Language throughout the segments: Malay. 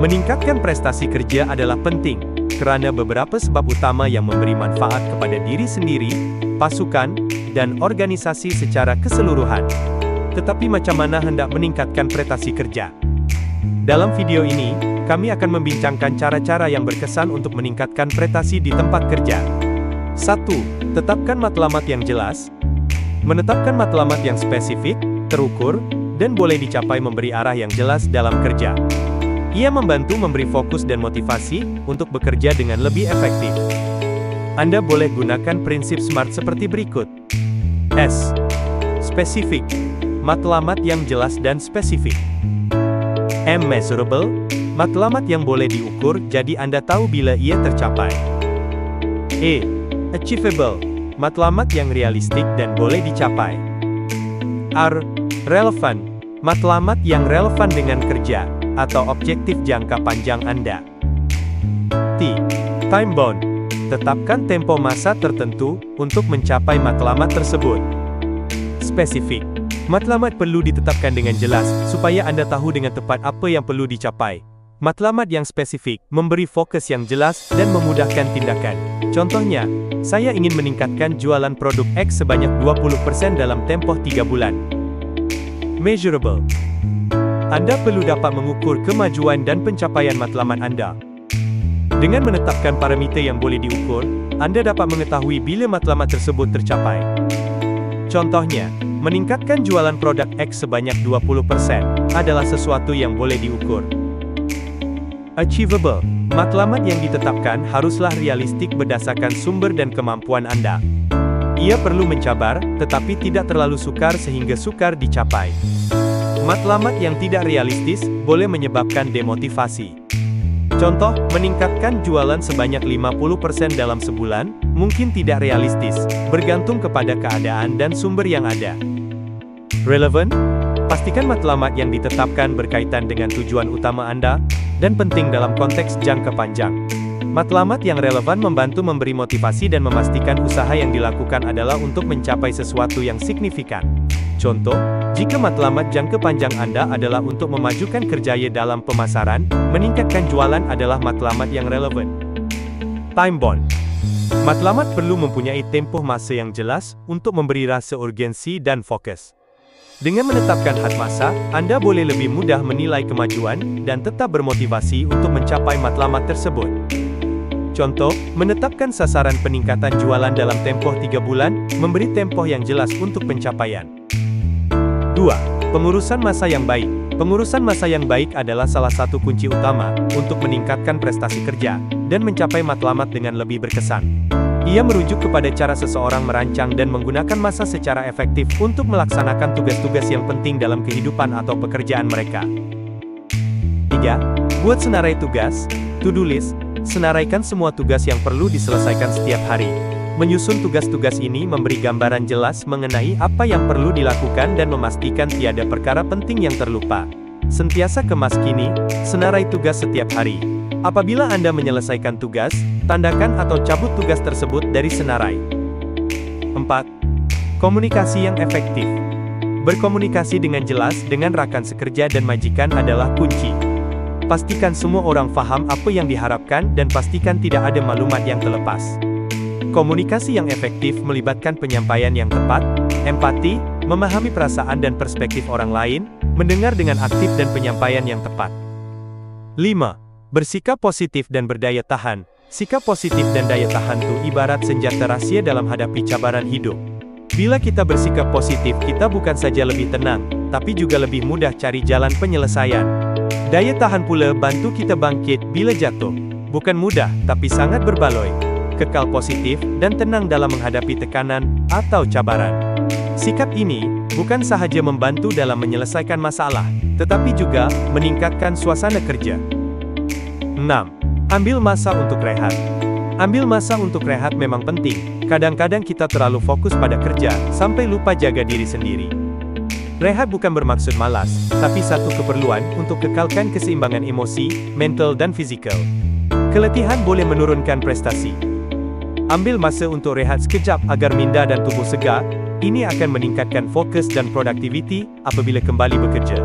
Meningkatkan prestasi kerja adalah penting, karena beberapa sebab utama yang memberi manfaat kepada diri sendiri, pasukan, dan organisasi secara keseluruhan. Tetapi macam mana hendak meningkatkan prestasi kerja? Dalam video ini, kami akan membincangkan cara-cara yang berkesan untuk meningkatkan prestasi di tempat kerja. 1. Tetapkan matlamat yang jelas. Menetapkan matlamat yang spesifik, terukur, dan boleh dicapai memberi arah yang jelas dalam kerja. Ia membantu memberi fokus dan motivasi untuk bekerja dengan lebih efektif. Anda boleh gunakan prinsip SMART seperti berikut. S. Spesifik. Matlamat yang jelas dan spesifik. M. Measurable. Matlamat yang boleh diukur, jadi Anda tahu bila ia tercapai. E. Achievable. Matlamat yang realistik dan boleh dicapai. R. Relevant. Matlamat yang relevan dengan kerja atau objektif jangka panjang Anda. T. Time bound. Tetapkan tempo masa tertentu untuk mencapai matlamat tersebut. Spesifik. Matlamat perlu ditetapkan dengan jelas, supaya Anda tahu dengan tepat apa yang perlu dicapai. Matlamat yang spesifik, memberi fokus yang jelas, dan memudahkan tindakan. Contohnya, saya ingin meningkatkan jualan produk X sebanyak 20% dalam tempoh 3 bulan. Measurable. Anda perlu dapat mengukur kemajuan dan pencapaian matlamat Anda. Dengan menetapkan parameter yang boleh diukur, Anda dapat mengetahui bila matlamat tersebut tercapai. Contohnya, meningkatkan jualan produk X sebanyak 20% adalah sesuatu yang boleh diukur. Achievable. Matlamat yang ditetapkan haruslah realistik berdasarkan sumber dan kemampuan Anda. Ia perlu mencabar, tetapi tidak terlalu sukar sehingga sukar dicapai. Matlamat yang tidak realistis boleh menyebabkan demotivasi. Contoh, meningkatkan jualan sebanyak 50% dalam sebulan, mungkin tidak realistis, bergantung kepada keadaan dan sumber yang ada. Relevant. Pastikan matlamat yang ditetapkan berkaitan dengan tujuan utama Anda, dan penting dalam konteks jangka panjang. Matlamat yang relevan membantu memberi motivasi dan memastikan usaha yang dilakukan adalah untuk mencapai sesuatu yang signifikan. Contoh, jika matlamat jangka panjang Anda adalah untuk memajukan kerjaya dalam pemasaran, meningkatkan jualan adalah matlamat yang relevan. Time bound. Matlamat perlu mempunyai tempoh masa yang jelas untuk memberi rasa urgensi dan fokus. Dengan menetapkan had masa, Anda boleh lebih mudah menilai kemajuan dan tetap bermotivasi untuk mencapai matlamat tersebut. Contoh, menetapkan sasaran peningkatan jualan dalam tempoh 3 bulan, memberi tempoh yang jelas untuk pencapaian. 2. Pengurusan masa yang baik. Pengurusan masa yang baik adalah salah satu kunci utama untuk meningkatkan prestasi kerja dan mencapai matlamat dengan lebih berkesan. Ia merujuk kepada cara seseorang merancang dan menggunakan masa secara efektif untuk melaksanakan tugas-tugas yang penting dalam kehidupan atau pekerjaan mereka. 3. Buat senarai tugas, to-do list. Senaraikan semua tugas yang perlu diselesaikan setiap hari. Menyusun tugas-tugas ini memberi gambaran jelas mengenai apa yang perlu dilakukan dan memastikan tiada perkara penting yang terlupa. Sentiasa kemas kini, senarai tugas setiap hari. Apabila Anda menyelesaikan tugas, tandakan atau cabut tugas tersebut dari senarai. 4. Komunikasi yang efektif. Berkomunikasi dengan jelas dengan rakan sekerja dan majikan adalah kunci. Pastikan semua orang faham apa yang diharapkan dan pastikan tidak ada maklumat yang terlepas. Komunikasi yang efektif melibatkan penyampaian yang tepat, empati, memahami perasaan dan perspektif orang lain, mendengar dengan aktif dan penyampaian yang tepat. 5. Bersikap positif dan berdaya tahan. Sikap positif dan daya tahan itu ibarat senjata rahsia dalam hadapi cabaran hidup. Bila kita bersikap positif, kita bukan saja lebih tenang, tapi juga lebih mudah cari jalan penyelesaian. Daya tahan pula bantu kita bangkit bila jatuh. Bukan mudah, tapi sangat berbaloi. Kekal positif dan tenang dalam menghadapi tekanan atau cabaran. Sikap ini bukan sahaja membantu dalam menyelesaikan masalah, tetapi juga meningkatkan suasana kerja. 6. Ambil masa untuk rehat. Ambil masa untuk rehat memang penting. Kadang-kadang kita terlalu fokus pada kerja, sampai lupa jaga diri sendiri. Rehat bukan bermaksud malas, tapi satu keperluan untuk kekalkan keseimbangan emosi, mental dan fizikal. Keletihan boleh menurunkan prestasi. Ambil masa untuk rehat sekejap agar minda dan tubuh segar. Ini akan meningkatkan fokus dan produktiviti apabila kembali bekerja.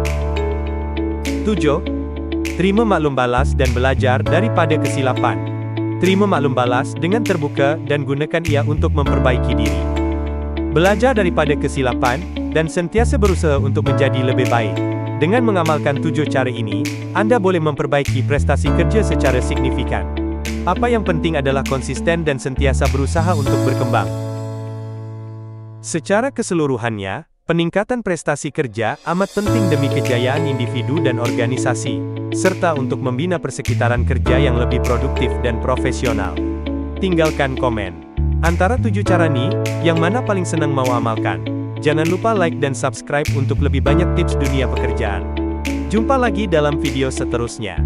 7. Terima maklum balas dan belajar daripada kesilapan. Terima maklum balas dengan terbuka dan gunakan ia untuk memperbaiki diri. Belajar daripada kesilapan, dan sentiasa berusaha untuk menjadi lebih baik. Dengan mengamalkan 7 cara ini, Anda boleh memperbaiki prestasi kerja secara signifikan. Apa yang penting adalah konsisten dan sentiasa berusaha untuk berkembang. Secara keseluruhannya, peningkatan prestasi kerja amat penting demi kejayaan individu dan organisasi, serta untuk membina persekitaran kerja yang lebih produktif dan profesional. Tinggalkan komen. Antara 7 cara ini, yang mana paling senang mau amalkan? Jangan lupa like dan subscribe untuk lebih banyak tips dunia pekerjaan. Jumpa lagi dalam video seterusnya.